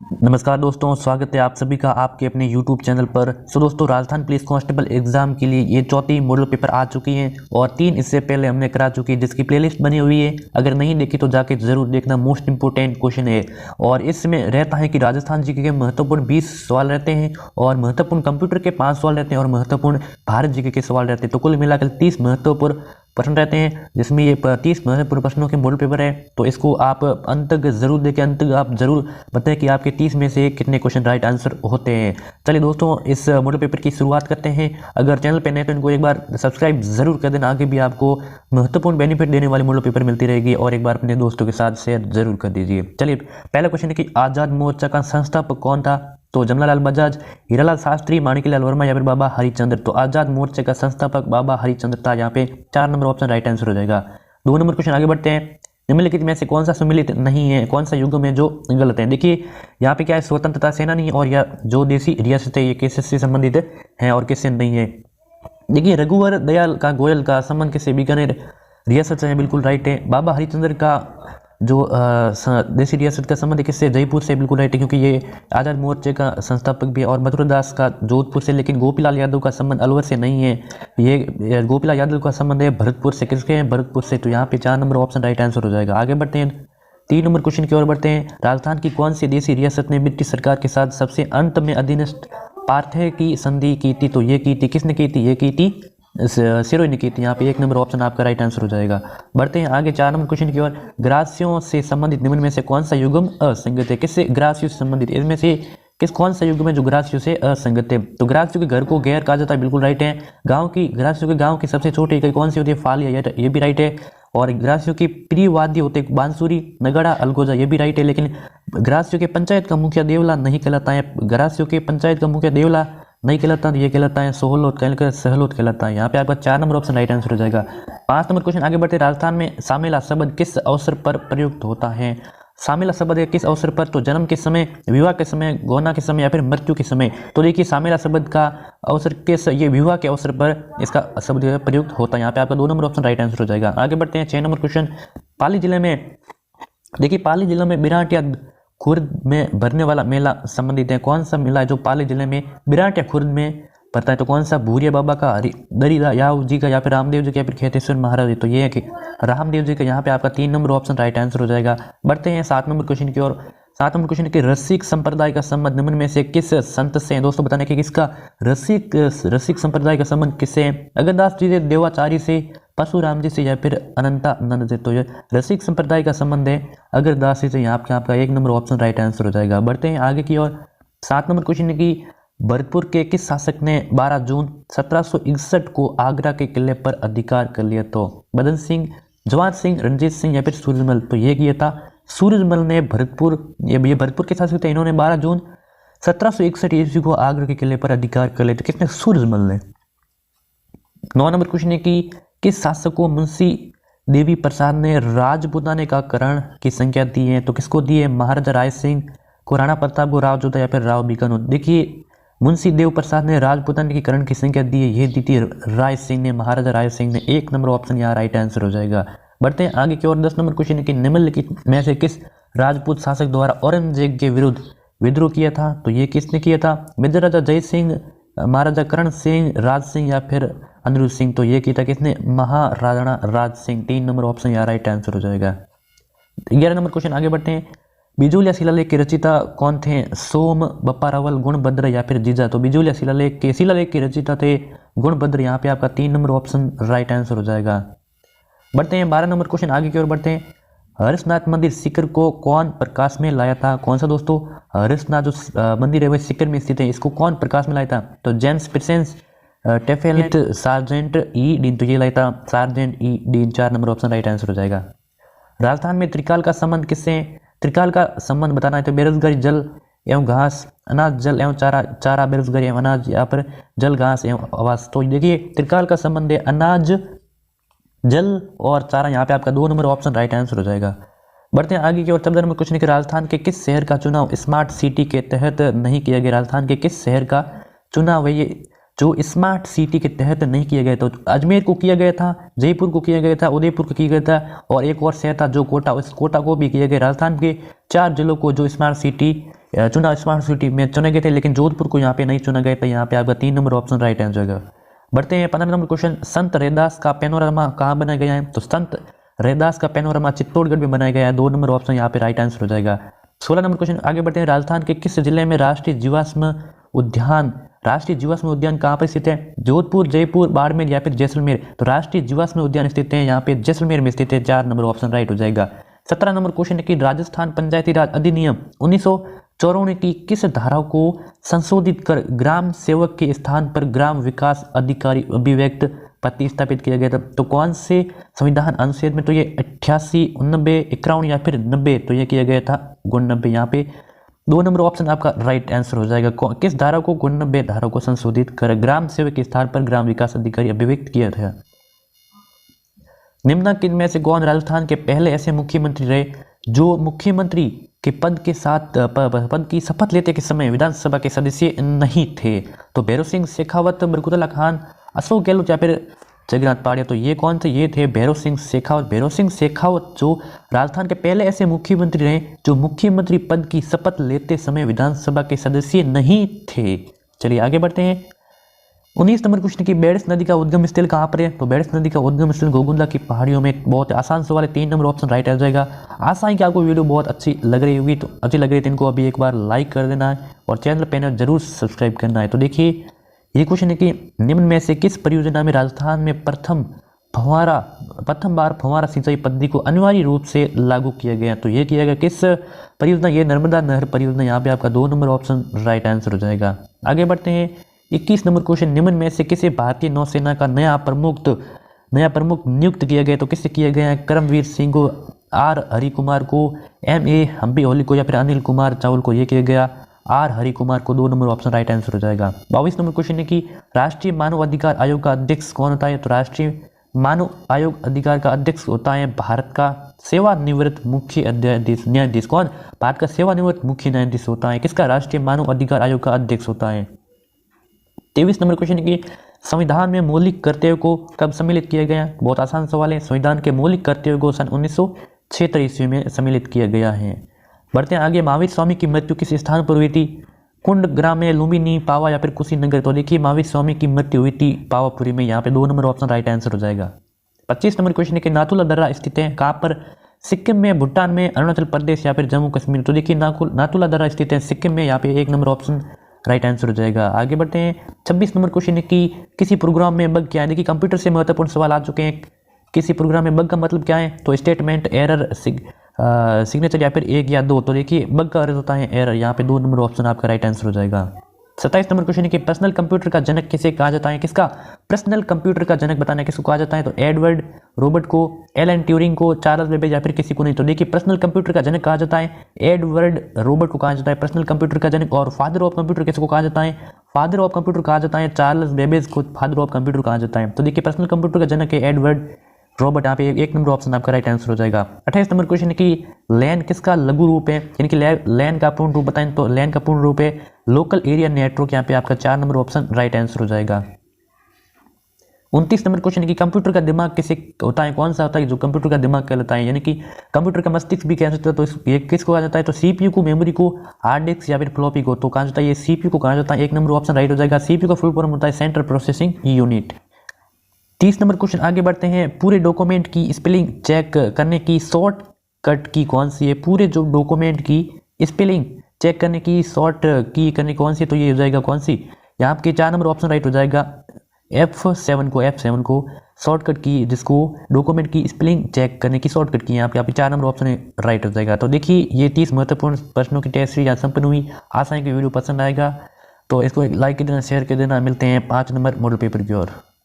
नमस्कार दोस्तों, स्वागत है आप सभी का आपके अपने YouTube चैनल पर। दोस्तों, राजस्थान पुलिस कांस्टेबल एग्जाम के लिए ये चौथी मॉडल पेपर आ चुकी हैं और 3 इससे पहले हमने करा चुकी है, जिसकी प्लेलिस्ट बनी हुई है। अगर नहीं देखी तो जाके जरूर देखना, मोस्ट इंपोर्टेंट क्वेश्चन है। और इसमें रहता है कि राजस्थान जीके के महत्वपूर्ण 20 सवाल रहते हैं और महत्वपूर्ण कंप्यूटर के 5 सवाल रहते हैं और महत्वपूर्ण भारत जीके के सवाल रहते हैं। तो कुल मिलाकर 30 महत्वपूर्ण प्रश्न रहते हैं, जिसमें ये 30 महत्वपूर्ण प्रश्नों के मॉडल पेपर है। तो इसको आप अंत तक जरूर देखें, अंत तक आप जरूर बताएं कि आपके 30 में से कितने क्वेश्चन राइट आंसर होते हैं। चलिए दोस्तों, इस मॉडल पेपर की शुरुआत करते हैं। अगर चैनल पे नए तो इनको एक बार सब्सक्राइब जरूर कर देना, आगे भी आपको महत्वपूर्ण बेनिफिट देने वाली मॉडल पेपर मिलती रहेगी। और एक बार अपने दोस्तों के साथ शेयर जरूर कर दीजिए। चलिए, पहला क्वेश्चन है कि आज़ाद मोर्चा का संस्थापक कौन था? तो जमनालाल बजाज, हीरालाल शास्त्री, माणिकलाल वर्मा या फिर बाबा हरिचंद्र। तो आजाद मोर्चे का संस्थापक बाबा हरिचंद्र था। यहाँ पे 4 नंबर ऑप्शन राइट आंसर हो जाएगा। 2 नंबर क्वेश्चन आगे बढ़ते हैं। निम्नलिखित में से कौन सा सम्मिलित नहीं है, कौन सा युग में जो गलत है? देखिए, यहाँ पे क्या है, स्वतंत्रता सेनानी और या जो देसी रियासत है, ये किससे संबंधित है और किससे नहीं है? देखिए, रघुवर दयाल का गोयल का संबंध किससे? बीकानेर रियासत से है, बिल्कुल राइट है। बाबा हरिचंद्र का जो देसी रियासत का संबंध किससे? जयपुर से, बिल्कुल राइट है, क्योंकि ये आज़ाद मोर्चे का संस्थापक भी है। और मथुरदास का जोधपुर से, लेकिन गोपीलाल यादव का संबंध अलवर से नहीं है। ये गोपीलाल यादव का संबंध है भरतपुर से। किसके हैं? भरतपुर से। तो यहाँ पे 4 नंबर ऑप्शन राइट आंसर हो जाएगा। आगे बढ़ते हैं, 3 नंबर क्वेश्चन की ओर बढ़ते हैं। राजस्थान की कौन सी देसी रियासत ने ब्रिटिश सरकार के साथ सबसे अंत में अधीनस्थ पार्थे की संधि की थी? तो ये की थी, किसने की थी? ये की थी सिरोही ने की थी। यहाँ पे 1 नंबर ऑप्शन आपका राइट आंसर हो जाएगा। बढ़ते हैं आगे 4 नंबर क्वेश्चन की ओर। ग्रासियों से संबंधित निम्न में से कौन सा युग्म असंगत है? किससे ग्रासियों से संबंधित? इनमें से कौन सा युग्म है जो ग्रासियों से असंगत है? तो ग्रासियों के घर को गैर कहा जाता है, बिल्कुल राइट है। ग्रासियों के गाँव की सबसे छोटी इकाई कौन सी होती है? फालिया, ये भी राइट है। और ग्रासियों की प्रिय वाद्य होते हैं बांसुरी, नगाड़ा, अलगोजा, ये भी राइट है। लेकिन ग्रासियों के पंचायत का मुखिया देवला नहीं कहलाता है। ग्रासियों के पंचायत का मुखिया देवला नहीं कहलाता, ये कहलाता है सोहलोत, सहलोत कहलाता है। यहाँ पे आपका 4 नंबर ऑप्शन राइट आंसर हो जाएगा। 5 नंबर क्वेश्चन आगे बढ़ते। राजस्थान में सामेला शब्द किस अवसर पर प्रयुक्त होता है? सामेला शब्द है किस अवसर पर? तो जन्म के समय, विवाह के समय, गौना के समय या फिर मृत्यु के समय। तो देखिए, सामेला शब्द का अवसर किस? ये विवाह के अवसर पर इसका शब्द प्रयुक्त होता है। यहाँ पे आपका 2 नंबर ऑप्शन राइट आंसर हो जाएगा। आगे बढ़ते हैं 6 नंबर क्वेश्चन। पाली जिले में, देखिए, पाली जिले में बिराटिया खुर्द में भरने वाला मेला संबंधित है। कौन सा मेला है जो पाली जिले में बिराटिया खुर्द में पड़ता है? तो कौन सा? भूरिया बाबा का, दरिदा याव जी का, या फिर रामदेव जी का, या फिर खेतेश्वर महाराज जी। तो ये है कि रामदेव जी का। यहाँ पे आपका 3 नंबर ऑप्शन राइट आंसर हो जाएगा। बढ़ते हैं 7 नंबर क्वेश्चन की ओर। 7 नंबर क्वेश्चन के रसिक संप्रदाय का संबंध निम्न में से किस संत से है? दोस्तों, बताने कि किसका रसिक संप्रदाय का संबंध किससे है? अगरदास जी से, देवाचार्य से, परशुराम जी से, या फिर अनंतानंद से। तो ये रसिक संप्रदाय का संबंध है अगरदास जी से। यहाँ पे आपका 1 नंबर ऑप्शन राइट आंसर हो जाएगा। बढ़ते हैं आगे की ओर। 7 नंबर क्वेश्चन है कि भरतपुर के किस शासक ने 12 जून 1761 को आगरा के किले पर अधिकार कर लिया? तो बदन सिंह, जवाहर सिंह, रणजीत सिंह या फिर सूरजमल। तो ये किया था सूरजमल ने। ये भरतपुर के शासक थे, इन्होंने 12 जून 1761 ईस्वी को आगरा के किले पर अधिकार कर लिया। तो किसने? सूरजमल ने। 9 नंबर क्वेश्चन है कि किस शासक को मुंशी देवी प्रसाद ने राजपूताने का करण की संख्या दी है? तो किसको दी है? महाराजा राय सिंह को, राणा प्रताप को, राव जोधा या फिर राव बीकानो। देखिए, मुंशी देव प्रसाद ने राजपूताने की करण की संख्या दी है, ये दी थी राय सिंह ने, महाराजा राय सिंह ने। 1 नंबर ऑप्शन यहाँ राइट आंसर हो जाएगा। बढ़ते हैं आगे की ओर। 10 नंबर क्वेश्चन है कि निम्नलिखित में से किस राजपूत शासक द्वारा औरंगजेब के विरुद्ध विद्रोह किया था? तो ये किसने किया था? महाराजा जय सिंह, महाराजा करण सिंह, राज सिंह या फिर अनिरुद्ध सिंह। तो ये किया था किसने? महाराणा राज सिंह। 3 नंबर ऑप्शन यहाँ राइट आंसर हो जाएगा। 11 नंबर क्वेश्चन आगे बढ़ते हैं। बिजुलिया शिलालेख के रचयिता कौन थे? सोम, बप्पा रावल, गुणभद्र या फिर जीजा। तो बिजुलिया शिलालेख के रचयिता थे गुणभद्र। यहाँ पे आपका 3 नंबर ऑप्शन राइट आंसर हो जाएगा। बढ़ते हैं 12 नंबर क्वेश्चन आगे की ओर बढ़ते हैं। हर्षनाथ मंदिर सीकर को कौन प्रकाश में लाया था? कौन सा दोस्तों? हर्षनाथ जो मंदिर है वह सीकर में स्थित है, इसको कौन प्रकाश में लाया था? तो जेम्स प्रिंसेस टेफेलेट, सार्जेंट ई डीन। तो ये लाया था सार्जेंट ई डीन। 4 नंबर ऑप्शन राइट आंसर हो जाएगा। राजस्थान में त्रिकाल का संबंध किससे? त्रिकाल का संबंध बताना है तो बेरोजगारी, जल एवं घास, अनाज, जल एवं चारा, बेरोजगारी एवं अनाज, या फिर जल, घास एवं आवास। तो देखिए, त्रिकाल का संबंध है अनाज, जल और चारा। यहाँ पे आपका 2 नंबर ऑप्शन राइट आंसर हो जाएगा। बढ़ते हैं आगे की ओर। 14 नंबर क्वेश्चन है कि राजस्थान के किस शहर का चुनाव स्मार्ट सिटी के तहत नहीं किया गया? राजस्थान के किस शहर का चुनाव है ये जो स्मार्ट सिटी के तहत नहीं किया गया था। तो अजमेर को किया गया था, जयपुर को किया गया था, उदयपुर को किया गया था और एक और शहर था जो कोटा, उस कोटा को भी किया गया। राजस्थान के 4 जिलों को जो स्मार्ट सिटी में चुने गए थे, लेकिन जोधपुर को यहाँ पे नहीं चुना गया था। यहाँ पे आपका 3 नंबर ऑप्शन राइट आंसर होगा। बढ़ते हैं 15 नंबर क्वेश्चन। संत रैदास का पैनोरामा कहाँ बनाया गया है? तो संत रैदास का पैनोरामा चित्तौड़गढ़ में बनाया गया है। 2 नंबर ऑप्शन यहाँ पे राइट आंसर हो जाएगा। 16 नंबर क्वेश्चन आगे बढ़ते हैं। राजस्थान के किस जिले में राष्ट्रीय जीवाश्म उद्यान कहाँ पर स्थित है? जोधपुर, जयपुर, बाड़मेर या फिर जैसलमेर? तो राष्ट्रीय जीवाश्म उद्यान स्थित है यहाँ पे जैसलमेर में स्थित है। 4 नंबर ऑप्शन राइट हो जाएगा। 17 नंबर क्वेश्चन है कि राजस्थान पंचायती राज अधिनियम 1954 की किस धारा को संशोधित कर ग्राम सेवक के स्थान पर ग्राम विकास अधिकारी अभिव्यक्त प्रतिस्थापित किया गया था? तो कौन से संविधान अनुच्छेद में? तो ये 88, 89, 51 या फिर 90? तो ये किया गया था 89। यहाँ पे 2 नंबर ऑप्शन आपका राइट आंसर हो जाएगा। किस धारा को? 89 धारा को संशोधित कर ग्राम सेवक के स्थान पर ग्राम विकास अधिकारी अभिव्यक्त किया था। निम्नलिखित में से कौन राजस्थान के पहले ऐसे मुख्यमंत्री रहे जो मुख्यमंत्री के पद की शपथ लेते के समय विधानसभा के सदस्य नहीं थे? तो भैरव सिंह शेखावत, बरकतुल्लाह खान, अशोक गहलोत या फिर जगन्नाथ पहाड़िया? तो ये कौन थे? ये थे भैरव सिंह शेखावत। भैरव सिंह शेखावत जो राजस्थान के पहले ऐसे मुख्यमंत्री रहे जो मुख्यमंत्री पद की शपथ लेते समय विधानसभा के सदस्य नहीं थे। चलिए आगे बढ़ते हैं। 19 नंबर क्वेश्चन की बेड़स नदी का उद्गम स्थल कहाँ पर है? तो बेड़स नदी का उद्गम स्थल घोगुंदा की पहाड़ियों में। बहुत आसान सवाल है। 3 नंबर ऑप्शन राइट आ जाएगा। आशा है कि आपको वीडियो बहुत अच्छी लग रही होगी। तो अच्छी लग रही है तो इनको अभी एक बार लाइक कर देना है और चैनल पर जरूर सब्सक्राइब करना है। तो देखिए ये क्वेश्चन है कि निम्न में से किस परियोजना में राजस्थान में प्रथम बार फव्वारा सिंचाई पद्धति को अनिवार्य रूप से लागू किया गया? तो ये किया गया किस परियोजना? ये नर्मदा नहर परियोजना। यहाँ पे आपका 2 नंबर ऑप्शन राइट आंसर हो जाएगा। आगे बढ़ते हैं। 21 नंबर क्वेश्चन। निम्न में से किसे भारतीय नौसेना का नया प्रमुख नियुक्त किया गया? तो किससे किया गया है? करमवीर सिंह को, आर हरि कुमार को, MA हम्पी ओली को या फिर अनिल कुमार चावल को? ये किया गया आर हरि कुमार को। 2 नंबर ऑप्शन राइट आंसर हो जाएगा। 22 नंबर क्वेश्चन है कि राष्ट्रीय मानव अधिकार आयोग का अध्यक्ष कौन होता है? तो राष्ट्रीय मानव आयोग अधिकार का अध्यक्ष होता है भारत का सेवानिवृत्त मुख्य न्यायाधीश। कौन? भारत का सेवानिवृत्त मुख्य न्यायाधीश होता है। किसका? राष्ट्रीय मानव अधिकार आयोग का अध्यक्ष होता है। 23 नंबर क्वेश्चन है कि संविधान में मौलिक कर्तव्य को कब सम्मिलित किया गया? बहुत आसान सवाल है। संविधान के मौलिक कर्तव्य को सन 1976 ईस्वी में सम्मिलित किया गया है। बढ़ते हैं आगे। महावीर स्वामी की मृत्यु किस स्थान पर हुई थी? कुंड, ग्राम में, लुम्बिनी, पावा या फिर कुशीनगर? तो देखिए महावीर स्वामी की मृत्यु हुई थी पावापुरी में। यहाँ पे 2 नंबर ऑप्शन राइट आंसर हो जाएगा। 25 नंबर क्वेश्चन है कि नाथुला दर्रा स्थित है कहाँ पर? सिक्किम में, भूटान में, अरुणाचल प्रदेश या फिर जम्मू कश्मीर? तो देखिए नाथुला दर्रा स्थित है सिक्किम में। यहाँ पे 1 नंबर ऑप्शन राइट आंसर हो जाएगा। आगे बढ़ते हैं। 26 नंबर क्वेश्चन है कि किसी प्रोग्राम में बग क्या है? देखिए कंप्यूटर से महत्वपूर्ण सवाल आ चुके हैं। किसी प्रोग्राम में बग का मतलब क्या है? तो स्टेटमेंट एरर, सिग्नेचर या फिर 1 या 2? तो देखिए बग का अर्थ होता है एरर। यहाँ पे 2 नंबर ऑप्शन आपका राइट आंसर हो जाएगा। 27 नंबर क्वेश्चन है कि पर्सनल कंप्यूटर का जनक किसे कहा जाता है? किसका? पर्सनल कंप्यूटर का जनक बताना किसको कहा जाता है? तो एडवर्ड रॉबर्ट को, एलन ट्यूरिंग को, चार्ल्स बेबेज या फिर किसी को नहीं? तो देखिए पर्सनल कंप्यूटर का जनक कहा जाता है एडवर्ड रॉबर्ट को कहा जाता है पर्सनल कंप्यूटर का जनक। और फादर ऑफ कंप्यूटर किसको कहा जाता है? फादर ऑफ कंप्यूटर कहा जाता है चार्ल्स बेबेज को फादर ऑफ कंप्यूटर कहा जाता है। तो देखिए पर्सनल कंप्यूटर का जनक है एडवर्ड रॉबर्ट। यहाँ पे 1 नंबर ऑप्शन आपका राइट आंसर हो जाएगा। 28 नंबर क्वेश्चन है कि लैन किसका लघु रूप है? यानी कि लैन का पूर्ण रूप बताएं तो लैन का पूर्ण रूप है लोकल एरिया नेटवर्क। यहाँ पे आपका 4 नंबर ऑप्शन राइट आंसर हो जाएगा। 29 नंबर क्वेश्चन है कि कंप्यूटर का दिमाग किसे होता है? कौन सा होता है जो कंप्यूटर का दिमाग कहलाता है? यानी कि कंप्यूटर का मस्तिष्क भी कह सकते हैं। तो ये किसको कहा जाता है? तो CPU को, मेमोरी को, हार्ड डिस्क या फिर फ्लॉपी को? तो कहा जाता है ये CPU को कहा जाता है। 1 नंबर ऑप्शन राइट हो जाएगा। CPU का फुल फॉर्म होता है central processing unit. 30 number question आगे बढ़ते हैं। पूरे डॉक्यूमेंट की स्पेलिंग चेक करने की शॉर्टकट की कौन सी है? पूरे जो डॉक्यूमेंट की स्पेलिंग चेक करने की शॉर्ट की करने कौन सी? तो ये हो जाएगा कौन सी? यहाँ आपके 4 नंबर ऑप्शन राइट हो जाएगा। F7 को शॉर्टकट की, जिसको डॉक्यूमेंट की स्पेलिंग चेक करने की शॉर्टकट की, यहाँ पे 4 नंबर ऑप्शन राइट हो जाएगा। तो देखिए ये 30 महत्वपूर्ण प्रश्नों की टेस्ट सीरीज संपन्न हुई। आशा है कि वीडियो पसंद आएगा तो इसको लाइक कर देना, शेयर कर देना। मिलते हैं 5 नंबर मॉडल पेपर की ओर।